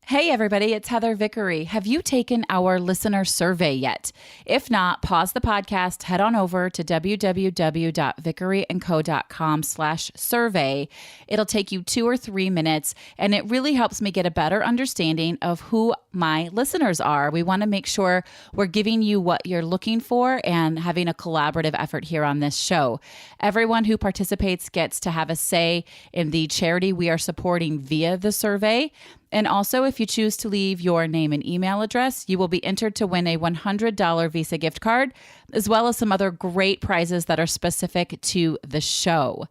Hey everybody, it's Heather Vickery. Have you taken our listener survey yet? If not, pause the podcast, head on over to www.vickeryandco.com/survey. It'll take you 2 or 3 minutes, and it really helps me get a better understanding of who my listeners are. We want to make sure we're giving you what you're looking for and having a collaborative effort here on this show. Everyone who participates gets to have a say in the charity we are supporting via the survey. And also, if you choose to leave your name and email address, you will be entered to win a $100 Visa gift card, as well as some other great prizes that are specific to the show.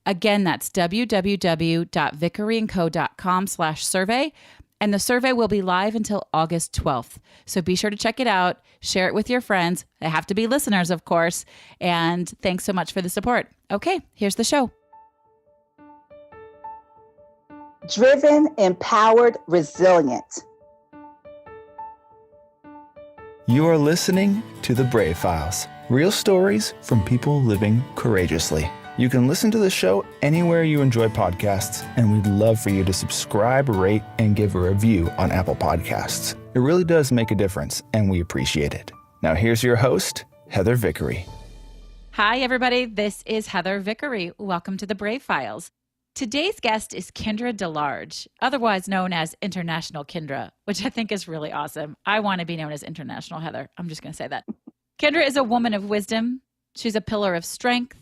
Again, that's www.vickeryandco.com/survey. And the survey will be live until August 12th. So be sure to check it out, share it with your friends. They have to be listeners, of course. And thanks so much for the support. Okay, here's the show. Driven, empowered, resilient. You are listening to The Brave Files, real stories from people living courageously. You can listen to the show anywhere you enjoy podcasts, and we'd love for you to subscribe, rate, and give a review on Apple Podcasts. It really does make a difference, and we appreciate it. Now here's your host, Heather Vickery. Hi, everybody. This is Heather Vickery. Welcome to The Brave Files. Today's guest is Kendra DeLarge, otherwise known as International Kendra, which I think is really awesome. I want to be known as International Heather. I'm just going to say that. Kendra is a woman of wisdom. She's a pillar of strength.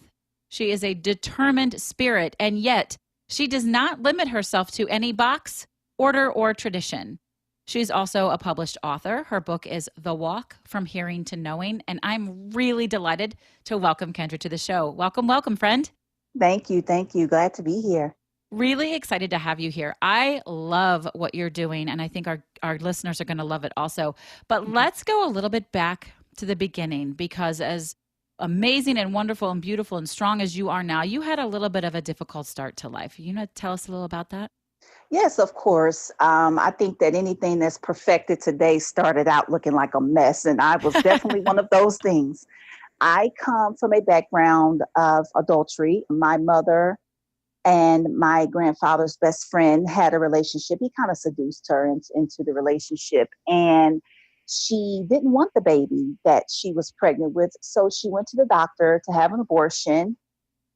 She is a determined spirit, and yet she does not limit herself to any box, order, or tradition. She's also a published author. Her book is The Walk, From Hearing to Knowing, and I'm really delighted to welcome Kendra to the show. Welcome, friend. Thank you. Glad to be here. Really excited to have you here. I love what you're doing, and I think our listeners are going to love it also. But let's go a little bit back to the beginning, because as amazing and wonderful and beautiful and strong as you are now, you had a little bit of a difficult start to life. You know, tell us a little about that? Yes, of course. I think that anything that's perfected today started out looking like a mess, and I was definitely one of those things. I come from a background of adultery. My mother and my grandfather's best friend had a relationship. He kind of seduced her into the relationship, and she didn't want the baby that she was pregnant with. So she went to the doctor to have an abortion,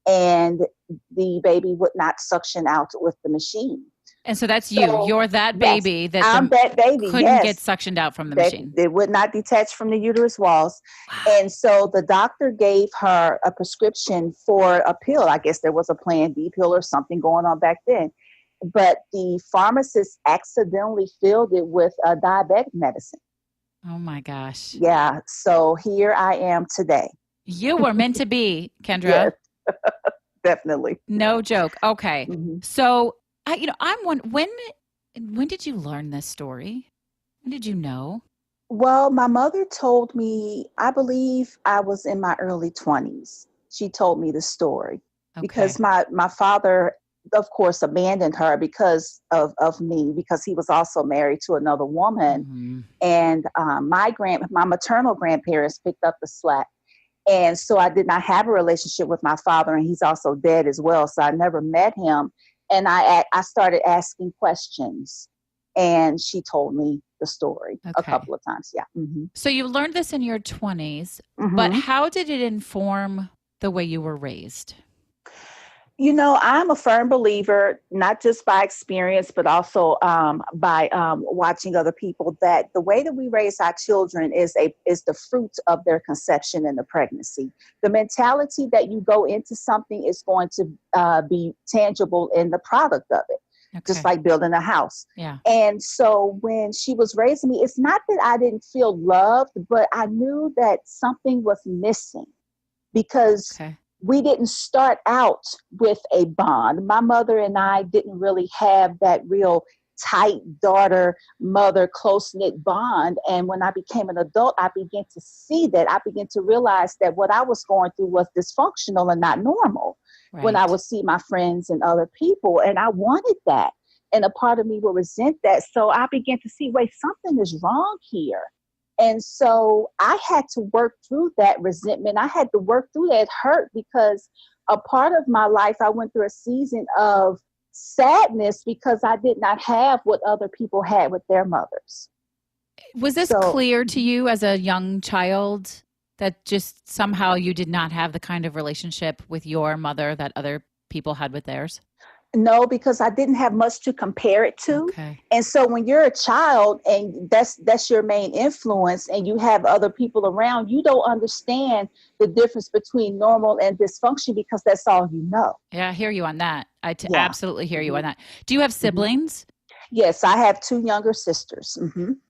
and the baby would not suction out with the machine. And so that's you. So, you're that baby yes, I'm that baby. Couldn't get suctioned out from the machine. It would not detach from the uterus walls. Wow. And so the doctor gave her a prescription for a pill. I guess there was a Plan B pill or something going on back then. But the pharmacist accidentally filled it with a diabetic medicine. Oh my gosh. Yeah. So here I am today. You were meant to be, Kendra. Yes. Definitely. No joke. Okay. Mm-hmm. So I'm one. When did you learn this story? When did you know? Well, my mother told me, I believe I was in my early 20s. She told me the story because my father, of course, abandoned her because of me, because he was also married to another woman. Mm-hmm. And my maternal grandparents picked up the slack. And so I did not have a relationship with my father, and he's also dead as well. So I never met him. And I started asking questions, and she told me the story a couple of times. Yeah. Mm-hmm. So you learned this in your 20s, mm-hmm. but how did it inform the way you were raised? You know, I'm a firm believer, not just by experience, but also by watching other people, that the way that we raise our children is the fruit of their conception and the pregnancy. The mentality that you go into something is going to be tangible in the product of it, just like building a house. Yeah. And so when she was raising me, it's not that I didn't feel loved, but I knew that something was missing because we didn't start out with a bond. My mother and I didn't really have that real tight daughter-mother close-knit bond. And when I became an adult, I began to see that. I began to realize that what I was going through was dysfunctional and not normal when I would see my friends and other people. And I wanted that. And a part of me would resent that. So I began to see, wait, something is wrong here. And so I had to work through that resentment. I had to work through that hurt because a part of my life, I went through a season of sadness because I did not have what other people had with their mothers. Was this clear to you as a young child that just somehow you did not have the kind of relationship with your mother that other people had with theirs? No, because I didn't have much to compare it to. Okay. And so when you're a child and that's your main influence and you have other people around, you don't understand the difference between normal and dysfunction because that's all you know. Yeah, I hear you on that. Absolutely hear you on that. Do you have siblings? Yes, I have 2 younger sisters.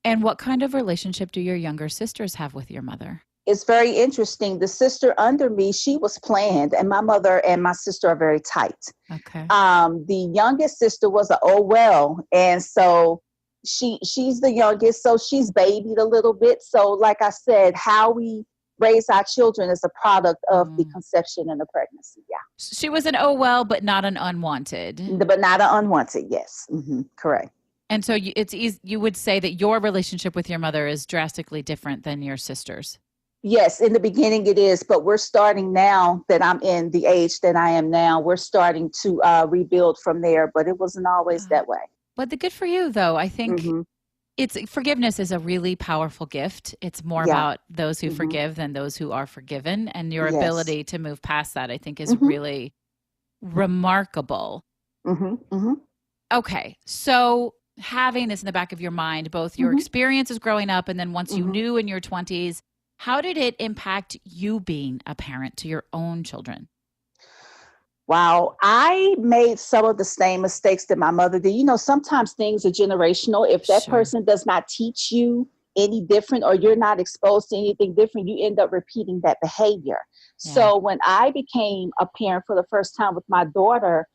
And what kind of relationship do your younger sisters have with your mother? It's very interesting. The sister under me, she was planned, and my mother and my sister are very tight. Okay. The youngest sister was an oh well, and so she's the youngest, so she's babied a little bit. So, like I said, how we raise our children is a product of the conception and the pregnancy. Yeah. She was an oh well, but not an unwanted. But not an unwanted. Yes. Correct. And so it's easy, you would say that your relationship with your mother is drastically different than your sister's. Yes, in the beginning it is, but we're starting now that I'm in the age that I am now. We're starting to rebuild from there, but it wasn't always that way. But the good for you, though. I think forgiveness is a really powerful gift. It's more about those who forgive than those who are forgiven, and your ability to move past that, I think, is really remarkable. Okay, so having this in the back of your mind, both your experiences growing up and then once you knew in your 20s, how did it impact you being a parent to your own children? Wow. I made some of the same mistakes that my mother did. You know, sometimes things are generational. If that person does not teach you any different or you're not exposed to anything different, you end up repeating that behavior. Yeah. So when I became a parent for the first time with my daughter,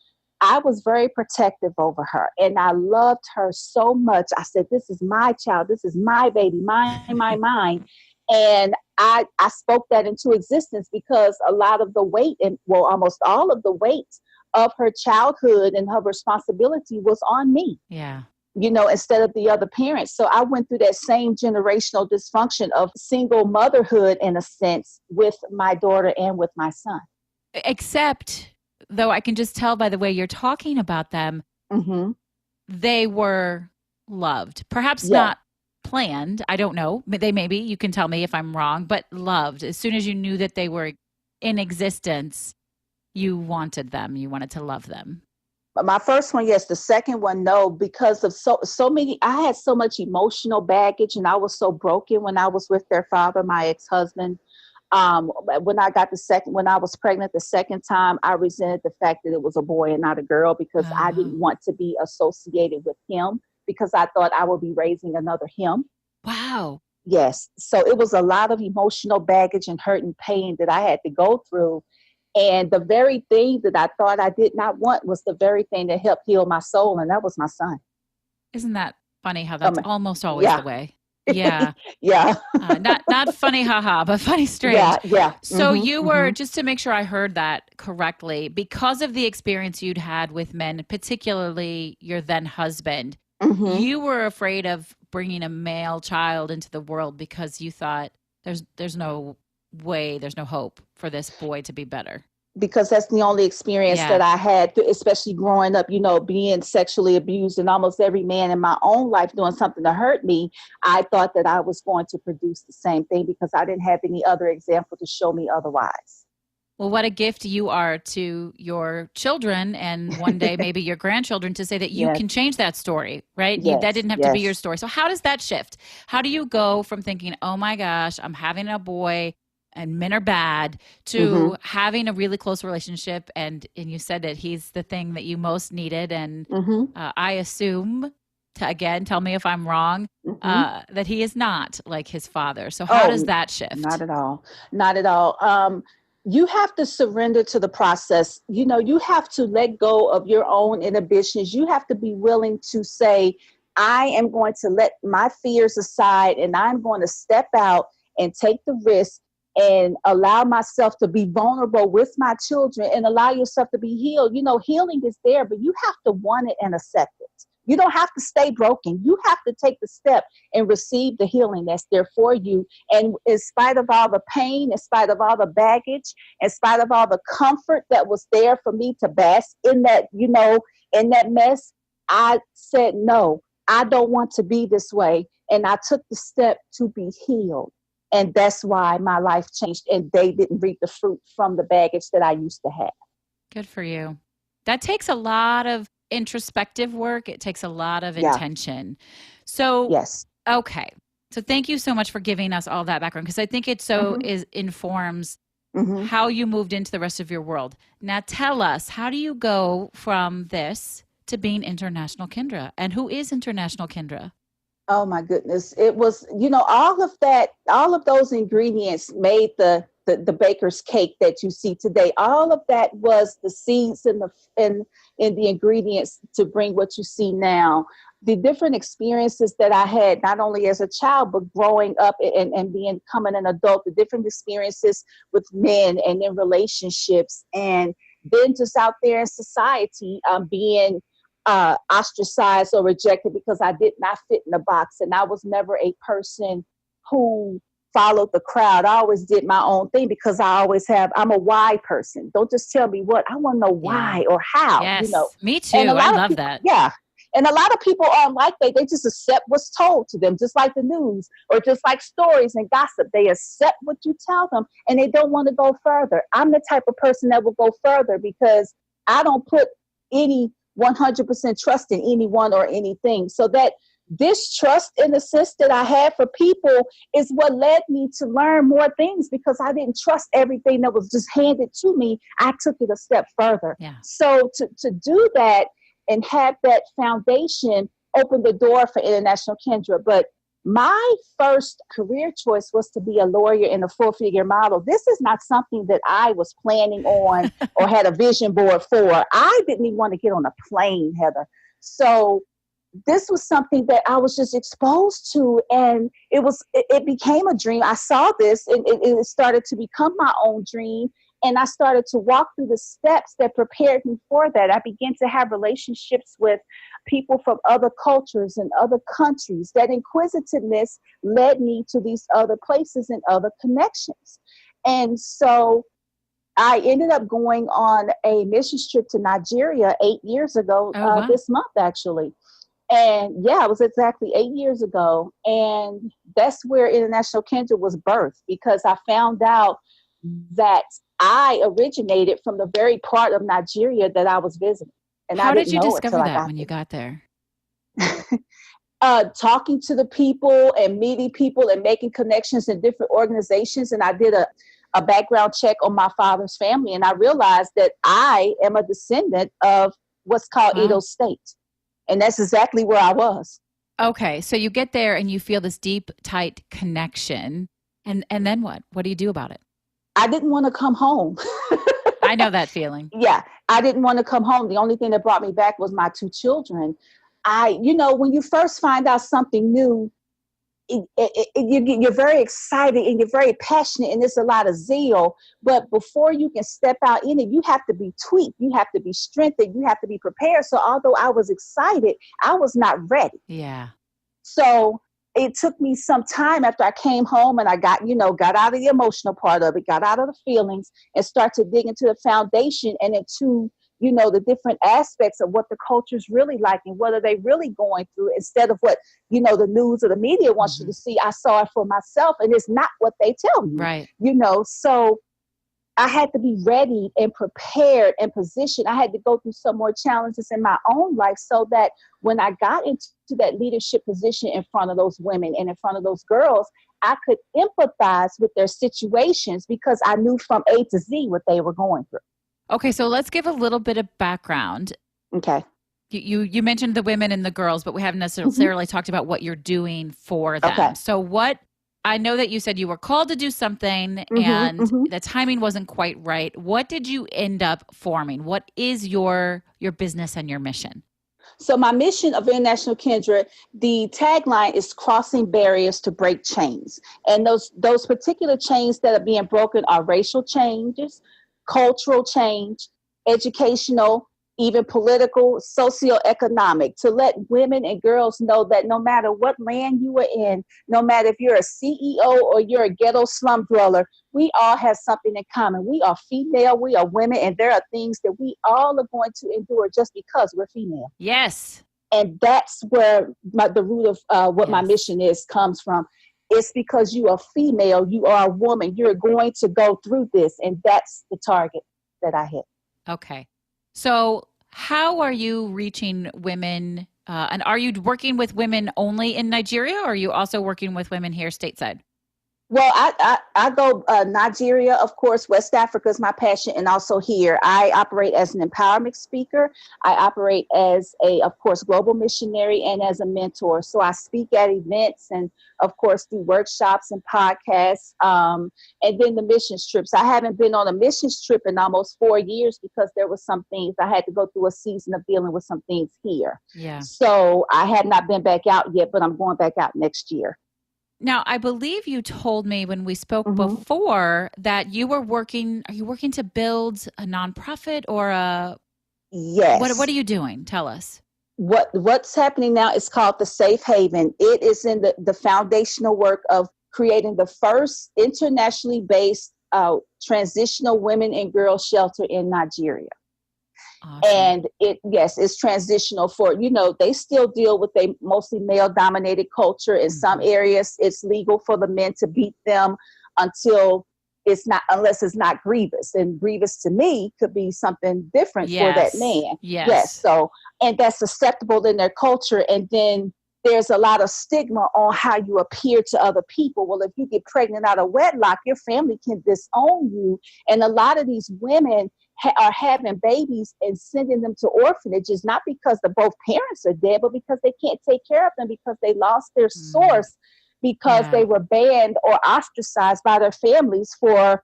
I was very protective over her and I loved her so much. I said, this is my child. This is my baby, mine. And I spoke that into existence because a lot of the weight and almost all of the weight of her childhood and her responsibility was on me. Yeah. You know, instead of the other parents. So I went through that same generational dysfunction of single motherhood in a sense with my daughter and with my son. Except, though I can just tell by the way you're talking about them, they were loved. Perhaps not planned. I don't know. Maybe you can tell me if I'm wrong, but loved. As soon as you knew that they were in existence, you wanted them. You wanted to love them. My first one, yes. The second one, no, because of so many. I had so much emotional baggage, and I was so broken when I was with their father, my ex-husband. When I was pregnant the second time, I resented the fact that it was a boy and not a girl because I didn't want to be associated with him. Because I thought I would be raising another him. Wow. Yes. So it was a lot of emotional baggage and hurt and pain that I had to go through. And the very thing that I thought I did not want was the very thing that helped heal my soul. And that was my son. Isn't that funny how that's almost always the way? Yeah. Yeah. Not funny, haha, but funny, strange. Yeah. So you were, just to make sure I heard that correctly, because of the experience you'd had with men, particularly your then husband, you were afraid of bringing a male child into the world because you thought there's no way, there's no hope for this boy to be better. Because that's the only experience that I had, especially growing up, you know, being sexually abused and almost every man in my own life doing something to hurt me. I thought that I was going to produce the same thing because I didn't have any other example to show me otherwise. Well, what a gift you are to your children and one day maybe your grandchildren to say that you can change that story, right? Yes. That didn't have to be your story. So how does that shift? How do you go from thinking, oh my gosh, I'm having a boy and men are bad to having a really close relationship? And you said that he's the thing that you most needed. And I assume, again, tell me if I'm wrong, that he is not like his father. So how does that shift? Not at all. Not at all. You have to surrender to the process. You know, you have to let go of your own inhibitions. You have to be willing to say, I am going to let my fears aside and I'm going to step out and take the risk and allow myself to be vulnerable with my children and allow yourself to be healed. You know, healing is there, but you have to want it and accept it. You don't have to stay broken. You have to take the step and receive the healing that's there for you. And in spite of all the pain, in spite of all the baggage, in spite of all the comfort that was there for me to bask in that, you know, in that mess, I said, no, I don't want to be this way. And I took the step to be healed. And that's why my life changed, and they didn't reap the fruit from the baggage that I used to have. Good for you. That takes a lot of introspective work. It takes a lot of intention. So, yes. Okay. So thank you so much for giving us all that background, because I think it informs how you moved into the rest of your world. Now tell us, how do you go from this to being International Kendra? And who is International Kendra? Oh my goodness. It was, all of those ingredients made the baker's cake that you see today. All of that was the seeds and the ingredients to bring what you see now. The different experiences that I had, not only as a child, but growing up and becoming an adult, the different experiences with men and in relationships, and then just out there in society, being ostracized or rejected because I did not fit in a box. And I was never a person who followed the crowd. I always did my own thing because I'm a why person. Don't just tell me what, I want to know why or how. Yes, me too. And I love that. Yeah. And a lot of people aren't like that. They just accept what's told to them, just like the news or just like stories and gossip. They accept what you tell them and they don't want to go further. I'm the type of person that will go further because I don't put any 100% trust in anyone or anything. So that distrust, in the sense that I have for people, is what led me to learn more things, because I didn't trust everything that was just handed to me. I took it a step further. Yeah. So to do that and have that foundation opened the door for International Kendra. But my first career choice was to be a lawyer and a full-figure model. This is not something that I was planning on or had a vision board for. I didn't even want to get on a plane, Heather. So this was something that I was just exposed to, and it became a dream. I saw this, and it started to become my own dream. And I started to walk through the steps that prepared me for that. I began to have relationships with people from other cultures and other countries. That inquisitiveness led me to these other places and other connections. And so I ended up going on a mission trip to Nigeria 8 years ago, wow. This month, actually. And yeah, it was exactly 8 years ago. And that's where International Kendra was birthed, because I found out that I originated from the very part of Nigeria that I was visiting. And how I didn't did you know discover it that when you got there? Talking to the people and meeting people and making connections in different organizations. And I did a background check on my father's family. And I realized that I am a descendant of what's called Edo State. And that's exactly where I was. Okay. So you get there and you feel this deep, tight connection. And then what? What do you do about it? I didn't want to come home. I know that feeling. Yeah. I didn't want to come home. The only thing that brought me back was my 2 children. When you first find out something new, you're very excited and you're very passionate, and there's a lot of zeal. But before you can step out in it, you have to be tweaked. You have to be strengthened. You have to be prepared. So although I was excited, I was not ready. Yeah. So it took me some time after I came home and I got out of the emotional part of it, got out of the feelings, and start to dig into the foundation and into the different aspects of what the culture is really like and what are they really going through, instead of what, the news or the media wants you to see. I saw it for myself, and it's not what they tell you. Right. So I had to be ready and prepared and positioned. I had to go through some more challenges in my own life so that when I got into that leadership position in front of those women and in front of those girls, I could empathize with their situations because I knew from A to Z what they were going through. Okay, so let's give a little bit of background. Okay. You mentioned the women and the girls, but we haven't necessarily talked about what you're doing for them. Okay. So I know that you said you were called to do something and the timing wasn't quite right. What did you end up forming? What is your business and your mission? So my mission of International Kendra, the tagline is crossing barriers to break chains. And those particular chains that are being broken are racial changes, cultural change, educational, even political, socioeconomic, to let women and girls know that no matter what land you are in, no matter if you're a CEO or you're a ghetto slum dweller, we all have something in common. We are female, we are women, and there are things that we all are going to endure just because we're female. Yes. And that's where the root of what my mission comes from. It's because you are female, you are a woman, you're going to go through this. And that's the target that I hit. Okay. So how are you reaching women? And are you working with women only in Nigeria, or are you also working with women here stateside? Well, I go Nigeria, of course. West Africa is my passion, and also here. I operate as an empowerment speaker. I operate as of course, global missionary and as a mentor. So I speak at events and, of course, do workshops and podcasts. And then the missions trips. I haven't been on a missions trip in almost 4 years because there was some things I had to go through a season of dealing with some things here. Yeah. So I have not been back out yet, but I'm going back out next year. Now, I believe you told me when we spoke before that you were working, are you working to build a nonprofit or a... Yes. What are you doing? Tell us. What's happening now is called the Safe Haven. It is in the foundational work of creating the first internationally based transitional women and girls shelter in Nigeria. Awesome. And it's transitional for, they still deal with a mostly male dominated culture. In some areas, it's legal for the men to beat them unless it's not grievous. And grievous to me could be something different for that man. Yes. So, and that's acceptable in their culture. And then there's a lot of stigma on how you appear to other people. Well, if you get pregnant out of wedlock, your family can disown you. And a lot of these women are having babies and sending them to orphanages, not because both parents are dead, but because they can't take care of them because they lost their source, because they were banned or ostracized by their families for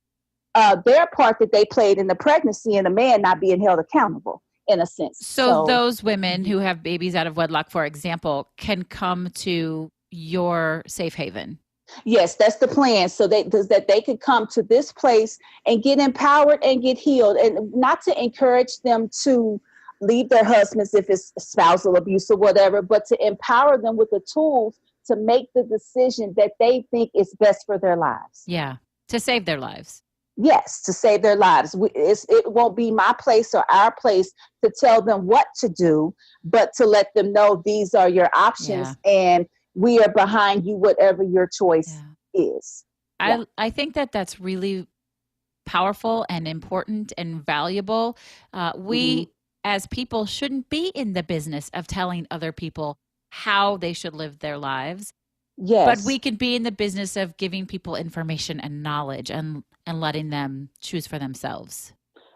their part that they played in the pregnancy and the man not being held accountable, in a sense. So those women who have babies out of wedlock, for example, can come to your safe haven. Yes, that's the plan. So that they could come to this place and get empowered and get healed, and not to encourage them to leave their husbands if it's spousal abuse or whatever, but to empower them with the tools to make the decision that they think is best for their lives. Yeah, to save their lives. Yes, to save their lives. It won't be my place or our place to tell them what to do, but to let them know these are your options and we are behind you, whatever your choice is. I think that's really powerful and important and valuable. We as people shouldn't be in the business of telling other people how they should live their lives. Yes. But we can be in the business of giving people information and knowledge and letting them choose for themselves.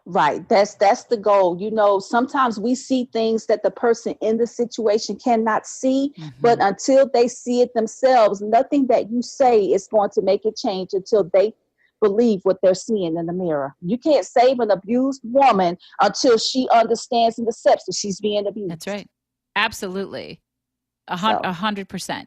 Right. That's the goal. Sometimes we see things that the person in the situation cannot see, but until they see it themselves, nothing that you say is going to make it change until they believe what they're seeing in the mirror. You can't save an abused woman until she understands and accepts that she's being abused. That's right. Absolutely. 100%.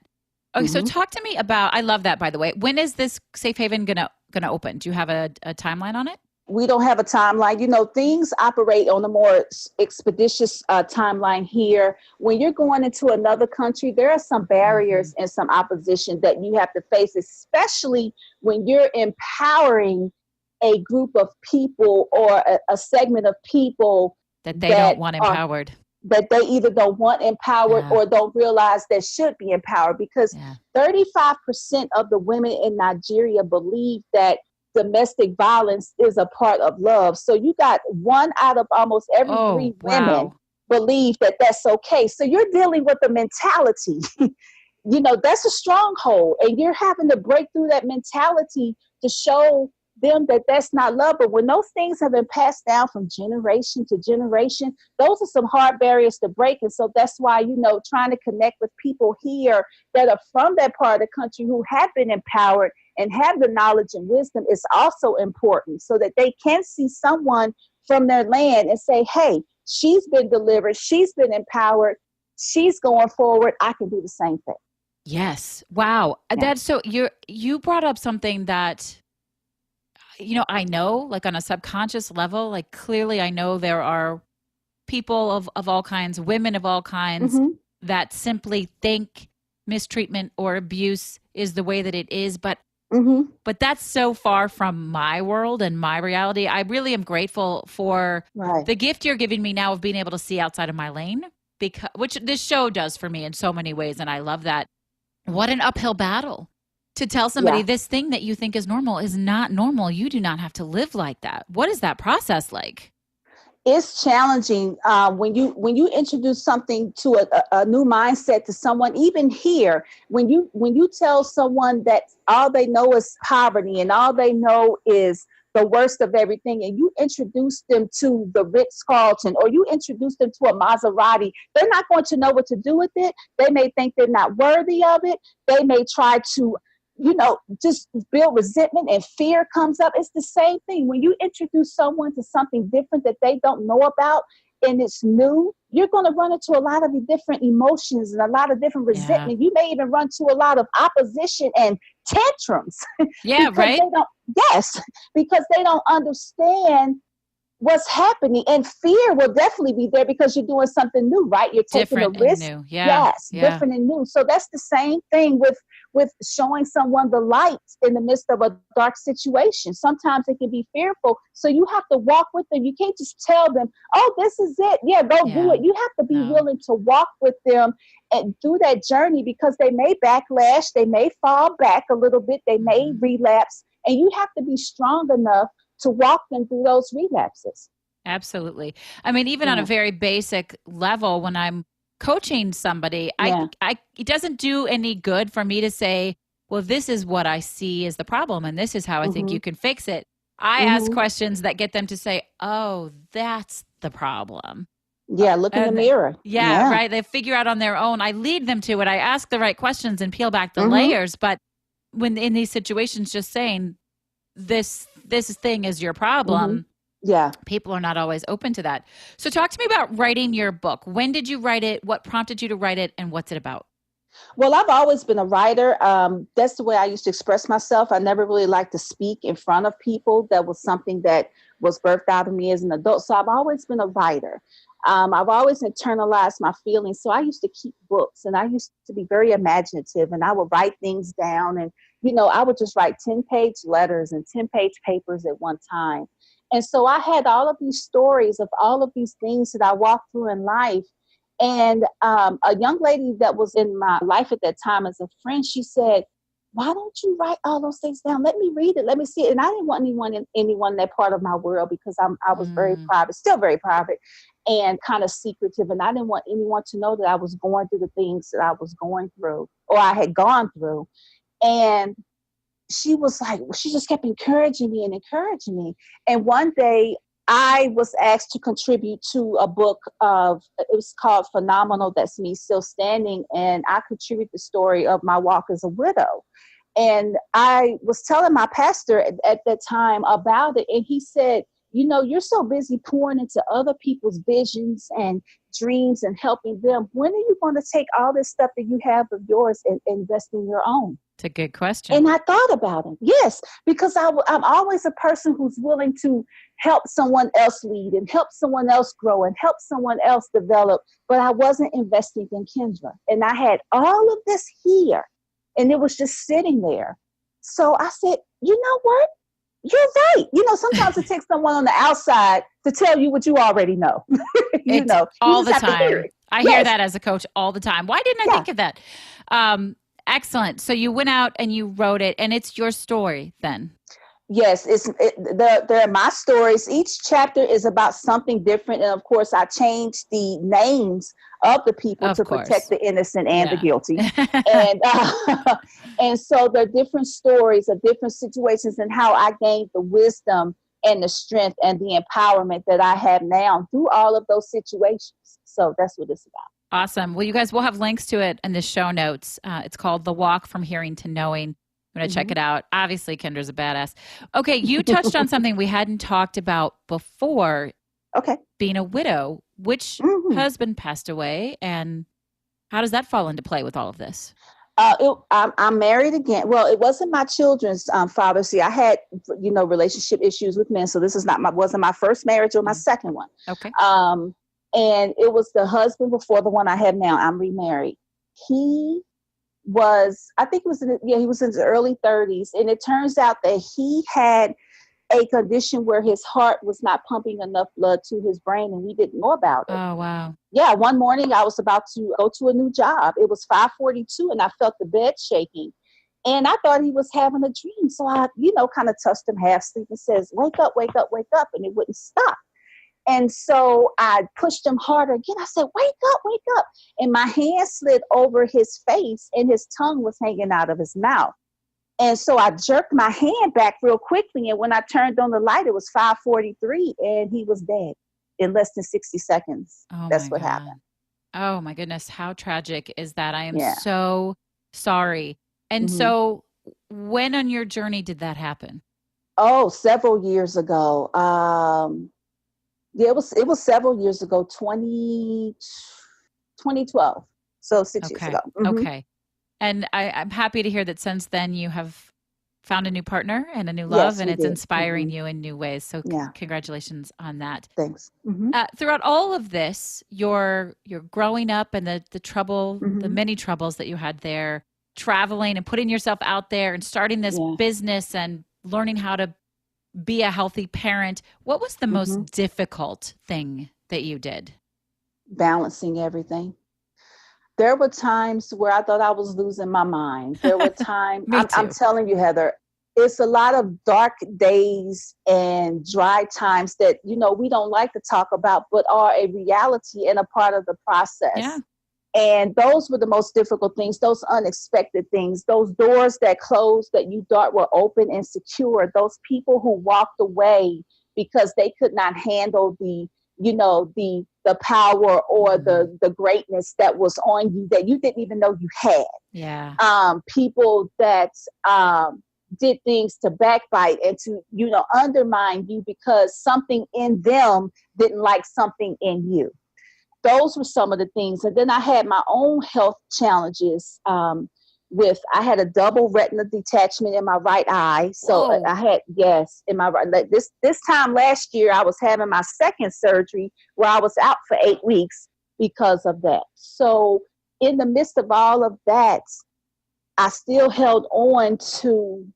Okay, so talk to me about, I love that, by the way. When is this safe haven gonna open? Do you have a timeline on it? We don't have a timeline. Things operate on a more expeditious timeline here. When you're going into another country, there are some barriers and some opposition that you have to face, especially when you're empowering a group of people or a segment of people that they don't want empowered. That they either don't want empowered or don't realize they should be empowered, because 35% of the women in Nigeria believe that domestic violence is a part of love. So you got 1 out of almost every 3 women believe that that's okay. So you're dealing with a mentality, that's a stronghold, and you're having to break through that mentality to show them that that's not love. But when those things have been passed down from generation to generation, those are some hard barriers to break. And so that's why, trying to connect with people here that are from that part of the country who have been empowered and have the knowledge and wisdom is also important, so that they can see someone from their land and say, hey, she's been delivered, she's been empowered, she's going forward, I can do the same thing. Yes. Wow. That's so you brought up something that, I know, like on a subconscious level, like clearly I know there are people of all kinds, women of all kinds, that simply think mistreatment or abuse is the way that it is. But that's so far from my world and my reality. I really am grateful for the gift you're giving me now of being able to see outside of my lane, which this show does for me in so many ways. And I love that. What an uphill battle to tell somebody this thing that you think is normal is not normal. You do not have to live like that. What is that process like? It's challenging when you introduce something to a new mindset to someone. Even here, when you tell someone that all they know is poverty and all they know is the worst of everything, and you introduce them to the Ritz-Carlton or you introduce them to a Maserati, they're not going to know what to do with it. They may think they're not worthy of it. They may try to just build resentment, and fear comes up. It's the same thing. When you introduce someone to something different that they don't know about and it's new, you're going to run into a lot of different emotions and a lot of different resentment. You may even run to a lot of opposition and tantrums. Yeah, right. Because they don't understand what's happening, and fear will definitely be there because you're doing something new, right? You're taking a risk. And new. Different and new. So that's the same thing with showing someone the light in the midst of a dark situation. Sometimes it can be fearful. So you have to walk with them. You can't just tell them, oh, this is it. Yeah, go do it. You have to be willing to walk with them and do that journey, because they may backlash. They may fall back a little bit. They may relapse. And you have to be strong enough to walk them through those relapses. Absolutely. I mean, even on a very basic level, when I'm coaching somebody, it doesn't do any good for me to say, well, this is what I see as the problem, and this is how I think you can fix it. I ask questions that get them to say, oh, that's the problem. Yeah, look in the mirror. Yeah, right. They figure out on their own. I lead them to it. I ask the right questions and peel back the layers. But when in these situations, just saying this thing is your problem, people are not always open to that. So talk to me about writing your book. When did you write it? What prompted you to write it? And what's it about? Well, I've always been a writer. That's the way I used to express myself. I never really liked to speak in front of people. That was something that was birthed out of me as an adult. So I've always been a writer. I've always internalized my feelings. So I used to keep books, and I used to be very imaginative, and I would write things down. And, I would just write 10-page letters and 10-page papers at one time. And so I had all of these stories of all of these things that I walked through in life. And a young lady that was in my life at that time as a friend, she said, why don't you write all those things down? Let me read it. Let me see it. And I didn't want anyone in that part of my world, because I was very private, still very private, and kind of secretive. And I didn't want anyone to know that I was going through the things that I was going through, or I had gone through. And she was like, she just kept encouraging me. And one day I was asked to contribute to a book it was called Phenomenal, That's Me Still Standing. And I contributed the story of my walk as a widow. And I was telling my pastor at that time about it. And he said, you're so busy pouring into other people's visions and dreams and helping them. When are you going to take all this stuff that you have of yours and invest in your own? It's a good question. And I thought about it. Yes, because I'm always a person who's willing to help someone else lead and help someone else grow and help someone else develop. But I wasn't investing in Kendra. And I had all of this here, and it was just sitting there. So I said, you know what? You're right. Sometimes it takes someone on the outside to tell you what you already know. All the time. I hear that as a coach all the time. Why didn't I think of that? Excellent. So you went out and you wrote it, and it's your story then. Yes, they're my stories. Each chapter is about something different. And of course, I changed the names of the people to protect the innocent and the guilty. And so there are different stories of different situations and how I gained the wisdom and the strength and the empowerment that I have now through all of those situations. So that's what it's about. Awesome. Well, you guys, we'll have links to it in the show notes. It's called The Walk from Hearing to Knowing. I'm going to check it out. Obviously, Kendra's a badass. Okay, you touched on something we hadn't talked about before. Okay. Being a widow. Which husband passed away, and how does that fall into play with all of this? I'm married again. Well, it wasn't my children's father. See, I had, relationship issues with men, so this is wasn't my first marriage or my second one. Okay. And it was the husband before the one I have now. I'm remarried. He was, I think it was, he was in his early 30s. And it turns out that he had a condition where his heart was not pumping enough blood to his brain, and we didn't know about it. Oh, wow. Yeah, one morning I was about to go to a new job. It was 5:42 and I felt the bed shaking. And I thought he was having a dream. So I, kind of touched him half asleep and says, wake up, wake up, wake up. And it wouldn't stop. And so I pushed him harder again. I said, wake up, wake up. And my hand slid over his face and his tongue was hanging out of his mouth. And so I jerked my hand back real quickly. And when I turned on the light, it was 5:43 and he was dead in less than 60 seconds. Oh, that's what happened. Oh, my goodness. How tragic is that? I am so sorry. And so when on your journey did that happen? Oh, several years ago. It was several years ago, 2012. So 6 years ago. Okay. And I'm happy to hear that since then you have found a new partner and a new love, and it's inspiring you in new ways. So congratulations on that. Thanks. Throughout all of this, you're growing up and the trouble, the many troubles that you had there, traveling and putting yourself out there and starting this business and learning how to be a healthy parent. What was the most difficult thing that you did? Balancing everything. There were times where I thought I was losing my mind. There were times, I'm telling you, Heather, it's a lot of dark days and dry times that, we don't like to talk about, but are a reality and a part of the process. Yeah. And those were the most difficult things, those unexpected things, those doors that closed that you thought were open and secure, those people who walked away because they could not handle the power or the greatness that was on you that you didn't even know you had. Yeah. People that did things to backbite and to, undermine you because something in them didn't like something in you. Those were some of the things. And then I had my own health challenges I had a double retina detachment in my right eye. So Whoa. I had, in my right, this time last year, I was having my second surgery where I was out for 8 weeks because of that. So in the midst of all of that, I still held on to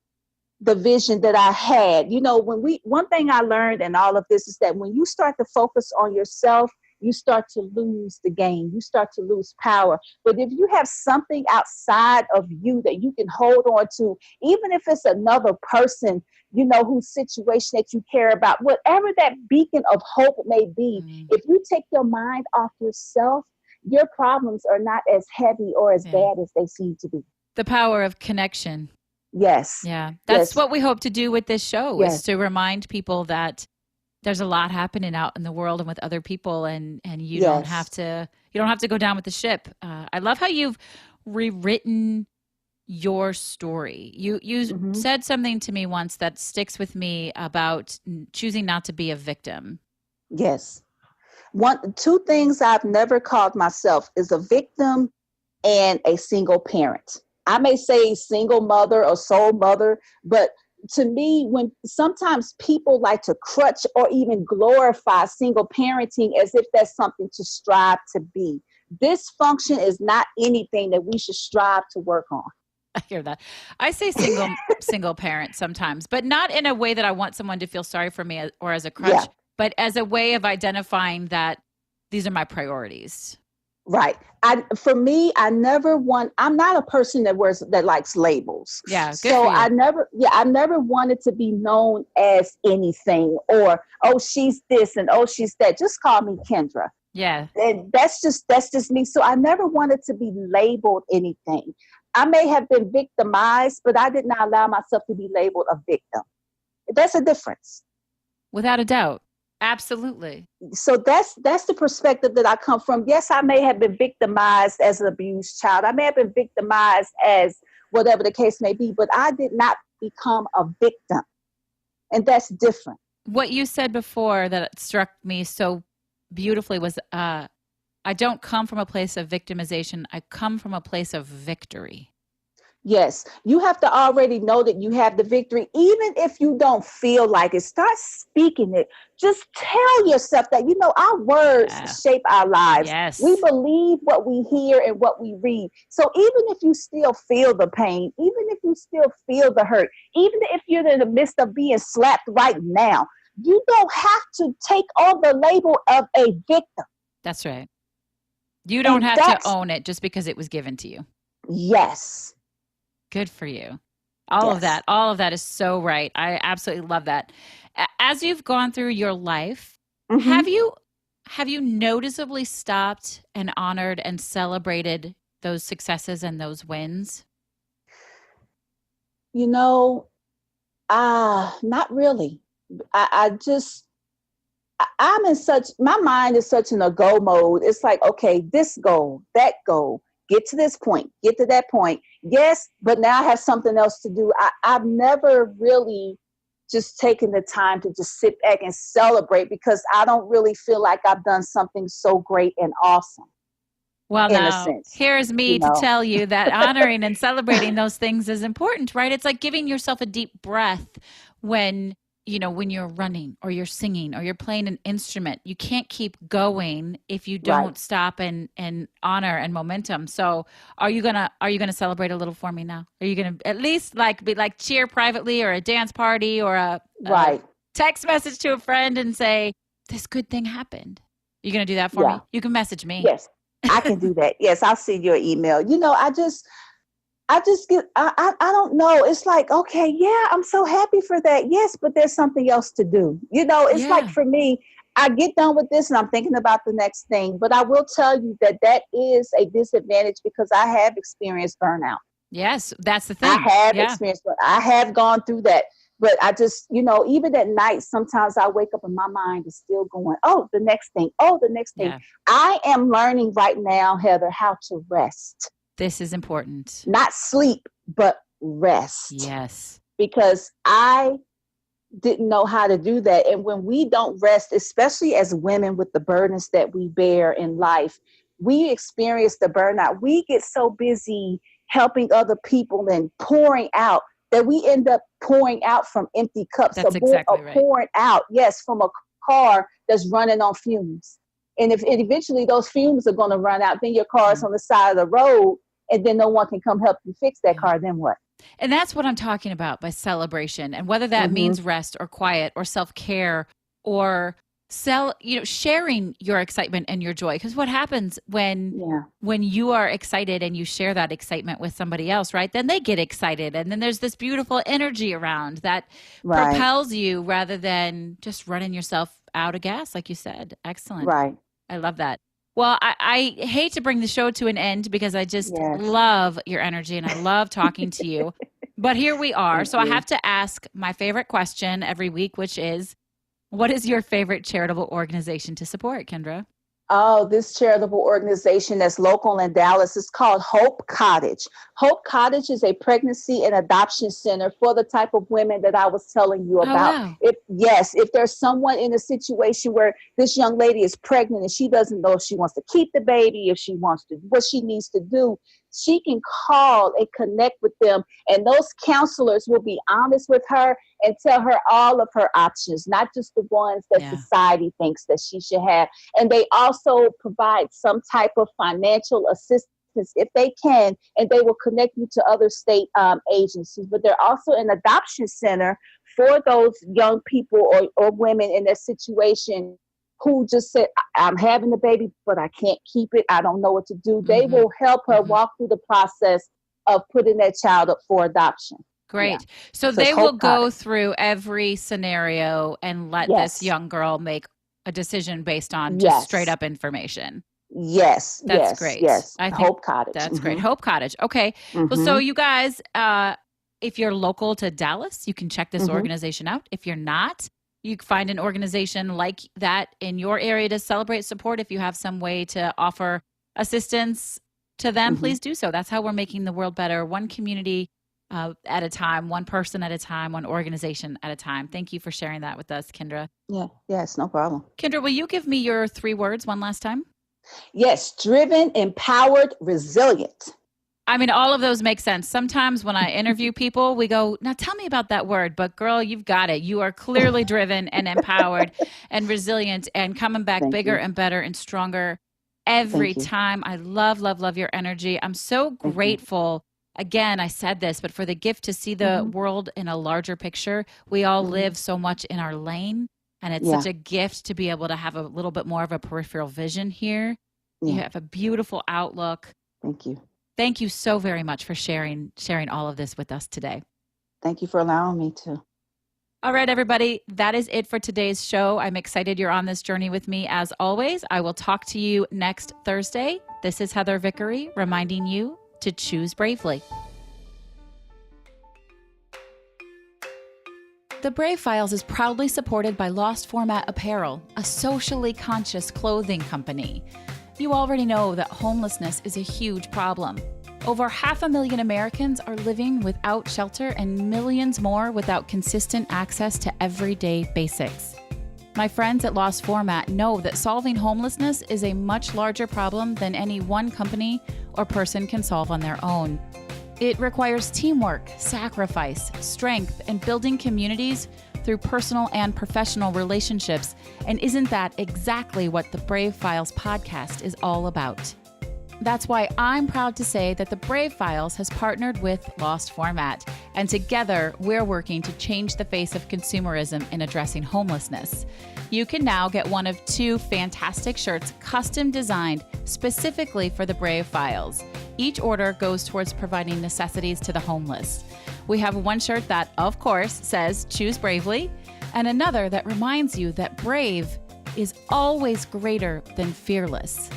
the vision that I had. One thing I learned in all of this is that when you start to focus on yourself, you start to lose the game. You start to lose power. But if you have something outside of you that you can hold on to, even if it's another person, whose situation that you care about, whatever that beacon of hope may be, if you take your mind off yourself, your problems are not as heavy or as bad as they seem to be. The power of connection. Yes. Yeah. That's what we hope to do with this show, is to remind people that there's a lot happening out in the world and with other people, and you don't have to go down with the ship. I love how you've rewritten your story. You said something to me once that sticks with me about choosing not to be a victim. Yes. Two things I've never called myself is a victim and a single parent. I may say single mother or sole mother, but to me, when sometimes people like to crutch or even glorify single parenting as if that's something to strive to be. Dysfunction is not anything that we should strive to work on. I hear that. I say single parent sometimes, but not in a way that I want someone to feel sorry for me or as a crutch, but as a way of identifying that these are my priorities. Right. I'm not a person that likes labels. Yeah. So I never wanted to be known as anything or, oh, she's this and oh, she's that. Just call me Kendra. Yeah. And that's just me. So I never wanted to be labeled anything. I may have been victimized, but I did not allow myself to be labeled a victim. That's a difference. Without a doubt. Absolutely. So that's the perspective that I come from. Yes, I may have been victimized as an abused child. I may have been victimized as whatever the case may be, but I did not become a victim. And that's different. What you said before that struck me so beautifully was, I don't come from a place of victimization. I come from a place of victory. Yes, you have to already know that you have the victory. Even if you don't feel like it, start speaking it. Just tell yourself that, our words Yeah. shape our lives. We Yes. believe what we hear and what we read. So even if you still feel the pain, even if you still feel the hurt, even if you're in the midst of being slapped right now, you don't have to take on the label of a victim. That's right. You don't And have to that's, own it just because it was given to you. yes, Good for you. All of yes. that. All of that is so right. I absolutely love that. As you've gone through your life, Mm-hmm. have you noticeably stopped and honored and celebrated those successes and those wins? You know, not really. I just, I'm in such, my mind is such in a go mode. It's like, okay, this goal, that goal, get to this point, get to that point. Yes, but now I have something else to do. I've never really just taken the time to just sit back and celebrate because I don't really feel like I've done something so great and awesome Well, in a now, sense, here's you me to know. tell you that honoring and celebrating those things is important, right? It's like giving yourself a deep breath when, when you're running or you're singing or you're playing an instrument. You can't keep going if you Right. don't stop and honor and momentum. So, are you gonna celebrate a little for me now? Are you gonna at least be like cheer privately or a dance party or a Right. text message to a friend and say, this good thing happened? You gonna do that for Yeah. me? You can message me. Yes. I can do that. Yes, I'll send you an email. I just get, I don't know. It's like, okay, yeah, I'm so happy for that. Yes, but there's something else to do. It's like Yeah. for me, I get done with this and I'm thinking about the next thing. But I will tell you that is a disadvantage because I have experienced burnout. Yes, that's the I thing. have Yeah. experienced, but I have gone through that. But I just, even at night, sometimes I wake up and my mind is still going, oh, the next thing. Oh, the next thing. Yeah. I am learning right now, Heather, how to rest. This is important. Not sleep, but rest. Yes. Because I didn't know how to do that. And when we don't rest, especially as women with the burdens that we bear in life, we experience the burnout. We get so busy helping other people and pouring out that we end up pouring out from empty cups, That's exactly right. pouring out, yes, from a car that's running on fumes. And if eventually those fumes are going to run out, then your car is on the side of the road and then no one can come help you fix that car, then what? And that's what I'm talking about by celebration. And whether that means rest or quiet or self-care or sharing your excitement and your joy. Because what happens when you are excited and you share that excitement with somebody else, right? Then they get excited. And then there's this beautiful energy around that propels you rather than just running yourself out of gas, like you said. Excellent. Right. I love that. Well, I hate to bring the show to an end because I just love your energy and I love talking to you. But here we are. So I have to ask my favorite question every week, which is, what is your favorite charitable organization to support, Kendra? Oh, this charitable organization that's local in Dallas is called Hope Cottage. Hope Cottage is a pregnancy and adoption center for the type of women that I was telling you about. Oh, wow. If there's someone in a situation where this young lady is pregnant and she doesn't know if she wants to keep the baby, if she wants to, what she needs to do, she can call and connect with them. And those counselors will be honest with her and tell her all of her options, not just the ones that society thinks that she should have. And they also provide some type of financial assistance if they can, and they will connect you to other state agencies. But they're also an adoption center for those young people or women in that situation who just said, I'm having a baby, but I can't keep it. I don't know what to do. They will help her walk through the process of putting that child up for adoption. Great. Yeah. So they will go through every scenario and let this young girl make a decision based on just straight up information. Yes. That's great. Yes. I think Hope Cottage. That's great. Hope Cottage. Okay. Well, so you guys, if you're local to Dallas, you can check this organization out. If you're not, you can find an organization like that in your area to celebrate support. If you have some way to offer assistance to them, please do so. That's how we're making the world better, one community at a time, one person at a time, one organization at a time. Thank you for sharing that with us, Kendra. Yeah. Yes, no problem. Kendra, will you give me your 3 words one last time? Yes. Driven, empowered, resilient. I mean, all of those make sense. Sometimes when I interview people, we go, now tell me about that word. But girl, you've got it. You are clearly driven and empowered and resilient and coming back bigger and better and stronger every time. I love, love, love your energy. I'm so grateful. Again, I said this, but for the gift to see the world in a larger picture. We all live so much in our lane, and it's such a gift to be able to have a little bit more of a peripheral vision here. You have a beautiful outlook. Thank you. Thank you so very much for sharing all of this with us today. Thank you for allowing me to. All right, everybody, that is it for today's show. I'm excited you're on this journey with me as always. I will talk to you next Thursday. This is Heather Vickery reminding you to choose bravely. The Brave Files is proudly supported by Lost Format Apparel, a socially conscious clothing company. You already know that homelessness is a huge problem. Over 500,000 Americans are living without shelter and millions more without consistent access to everyday basics. My friends at Lost Format know that solving homelessness is a much larger problem than any one company or person can solve on their own. It requires teamwork, sacrifice, strength, and building communities through personal and professional relationships. And isn't that exactly what the Brave Files podcast is all about? That's why I'm proud to say that the Brave Files has partnered with Lost Format, and together we're working to change the face of consumerism in addressing homelessness. You can now get one of 2 fantastic shirts custom designed specifically for the Brave Files. Each order goes towards providing necessities to the homeless. We have one shirt that, of course, says choose bravely, and another that reminds you that brave is always greater than fearless.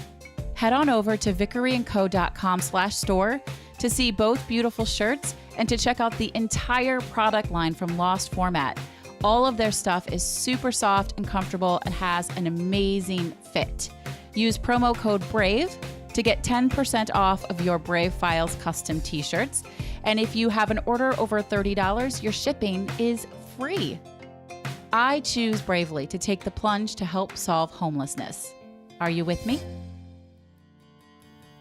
Head on over to vickeryandco.com/store to see both beautiful shirts and to check out the entire product line from Lost Format. All of their stuff is super soft and comfortable and has an amazing fit. Use promo code BRAVE to get 10% off of your Brave Files custom t-shirts. And if you have an order over $30, your shipping is free. I choose bravely to take the plunge to help solve homelessness. Are you with me?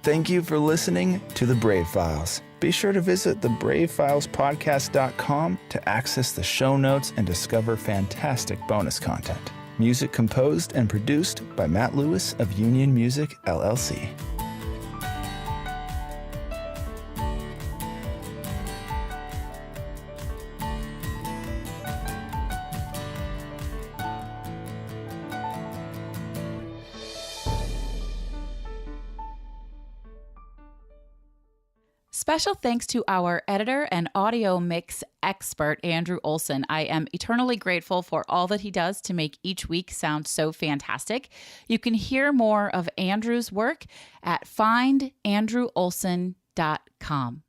Thank you for listening to The Brave Files. Be sure to visit thebravefilespodcast.com to access the show notes and discover fantastic bonus content. Music composed and produced by Matt Lewis of Union Music, LLC. Special thanks to our editor and audio mix expert, Andrew Olson. I am eternally grateful for all that he does to make each week sound so fantastic. You can hear more of Andrew's work at findandrewolson.com.